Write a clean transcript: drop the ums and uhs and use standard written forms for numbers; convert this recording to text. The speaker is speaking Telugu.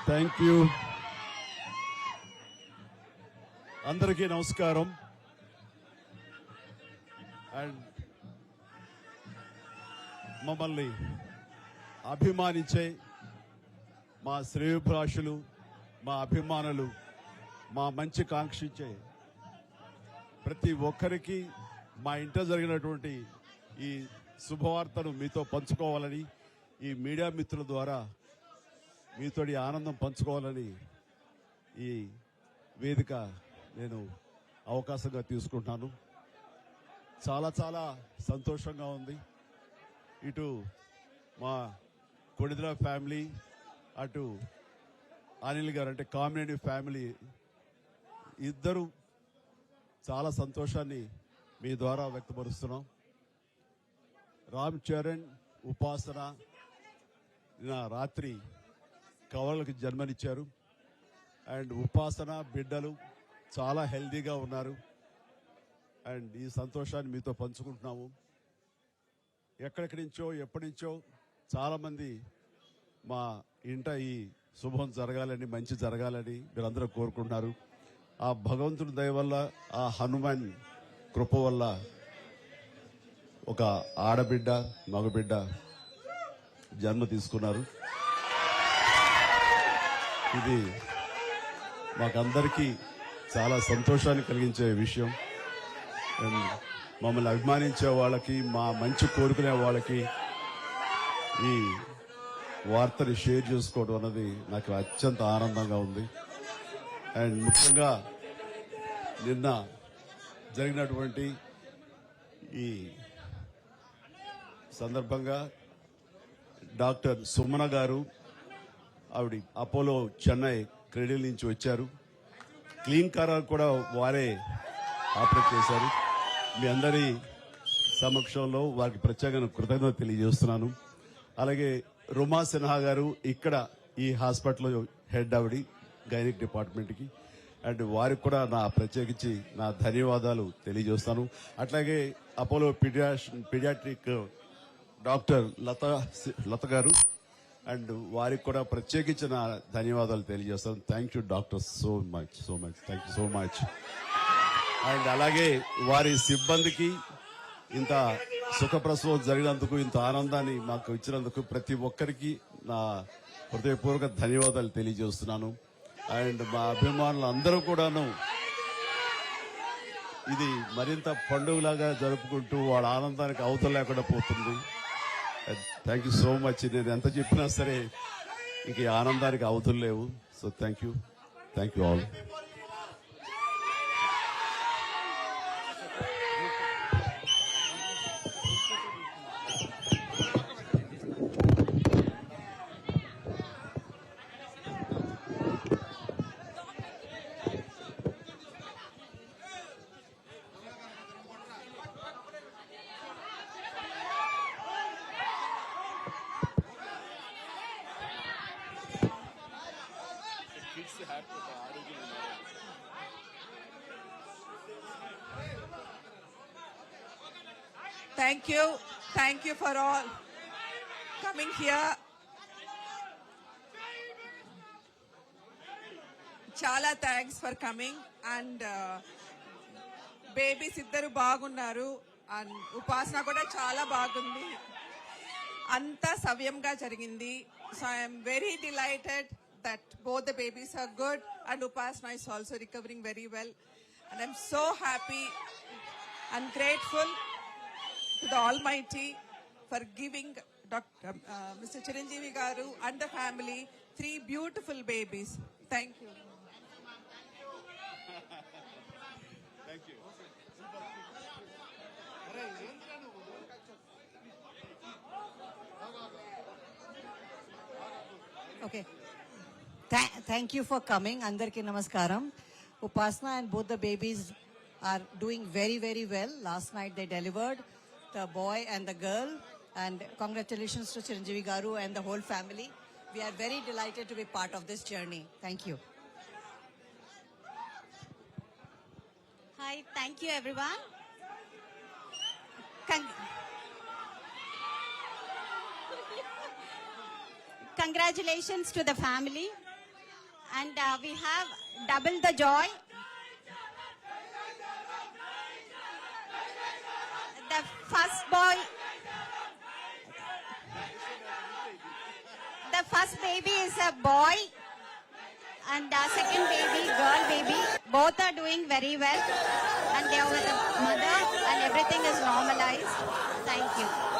Thank you. అందరికీ నమస్కారం. అండ్ మమ్మల్ని అభిమానించే మా శ్రేయోభిలాషులు, మా అభిమానులు, మా మంచి కాంక్షించే ప్రతి ఒక్కరికి మా ఇంట జరిగినటువంటి ఈ శుభవార్తను మీతో పంచుకోవాలని, ఈ మీడియా మిత్రుల ద్వారా మీతోటి ఆనందం పంచుకోవాలని ఈ వేదిక నేను అవకాశంగా తీసుకుంటున్నాను. చాలా చాలా సంతోషంగా ఉంది. ఇటు మా కొడిదల ఫ్యామిలీ, అటు అనిల్ గారు అంటే కామినేని ఫ్యామిలీ ఇద్దరు చాలా సంతోషాన్ని మీ ద్వారా వ్యక్తపరుస్తున్నాం. రామ్ చరణ్, ఉపాసన నిన్న రాత్రి కవలలకు జన్మనిచ్చారు. అండ్ ఉపాసన బిడ్డలు చాలా హెల్దీగా ఉన్నారు. అండ్ ఈ సంతోషాన్ని మీతో పంచుకుంటున్నాము. ఎక్కడెక్కడి నుంచో ఎప్పటి నుంచో చాలా మంది మా ఇంట ఈ శుభం జరగాలని, మంచి జరగాలని మీరందరూ కోరుకుంటున్నారు. ఆ భగవంతుడి దయ వల్ల, ఆ హనుమాన్ కృప వల్ల ఒక ఆడబిడ్డ, మగబిడ్డ జన్మ తీసుకున్నారు. ఇది మాకందరికీ చాలా సంతోషాన్ని కలిగించే విషయం. మమ్మల్ని అభిమానించే వాళ్ళకి, మా మంచి కోరుకునే వాళ్ళకి ఈ వార్తని షేర్ చేసుకోవడం అన్నది నాకు అత్యంత ఆనందంగా ఉంది. అండ్ ముఖ్యంగా నిన్న జరిగినటువంటి ఈ సందర్భంగా డాక్టర్ సుమన గారు, ఆవిడ అపోలో చెన్నై క్రెడిల్ నుంచి వచ్చారు. క్లీన్ కార్ కూడా వారే ఆపరేట్ చేశారు. మీ అందరి సమక్షంలో వారికి ప్రత్యేకంగా కృతజ్ఞత తెలియజేస్తున్నాను. అలాగే రుమా సిన్హా గారు ఇక్కడ ఈ హాస్పిటల్ హెడ్, ఆవిడ గైనిక్ డిపార్ట్మెంట్ కి, అండ్ వారికి కూడా నా ప్రత్యేకించి నా ధన్యవాదాలు తెలియజేస్తాను. అట్లాగే అపోలో పీడియాట్రిక్ డాక్టర్ లత గారు, అండ్ వారికి కూడా ప్రత్యేకించిన ధన్యవాదాలు తెలియజేస్తాను. Thank you doctor, so much thank you so much. And అలాగే వారి సిబ్బందికి ఇంత సుఖప్రసవం జరిగినందుకు, ఇంత ఆనందాన్ని మాకు ఇచ్చినందుకు ప్రతి ఒక్కరికి నా హృదయపూర్వక ధన్యవాదాలు తెలియజేస్తున్నాను. అండ్ మా అభిమానులు అందరూ కూడాను ఇది మరింత పండుగలాగా జరుపుకుంటూ వాళ్ళ ఆనందానికి అవతల లేకుండా పోతుంది. Thank you so much. నేను ఎంత చెప్పినా సరే ఇంక ఈ ఆనందానికి అవతులు లేవు. So thank you all. Thank you for all coming here. Chala thanks for coming. And babies iddaru baagunnaru, and upasana kuda chala baagundi. Anta savyamga jarigindi. So I am very delighted that both the babies are good, and Upasana is also recovering very well. And I'm so happy and grateful to the Almighty for giving Mr. Chiranjeevi Garu and the family 3 beautiful babies. Thank you. Thank you. Okay. Thank you for coming. Andarki namaskaram. Upasana and both the babies are doing very, very well. Last night they delivered the boy and the girl. And congratulations to Chiranjeevi Garu and the whole family. We are very delighted to be part of this journey. Thank you. Hi, thank you everyone. Congratulations to the family. And we have double the joy. The first boy, the first baby is a boy, and the second baby, girl baby. Both are doing very well, and they are with the mother, and everything is normalized. Thank you.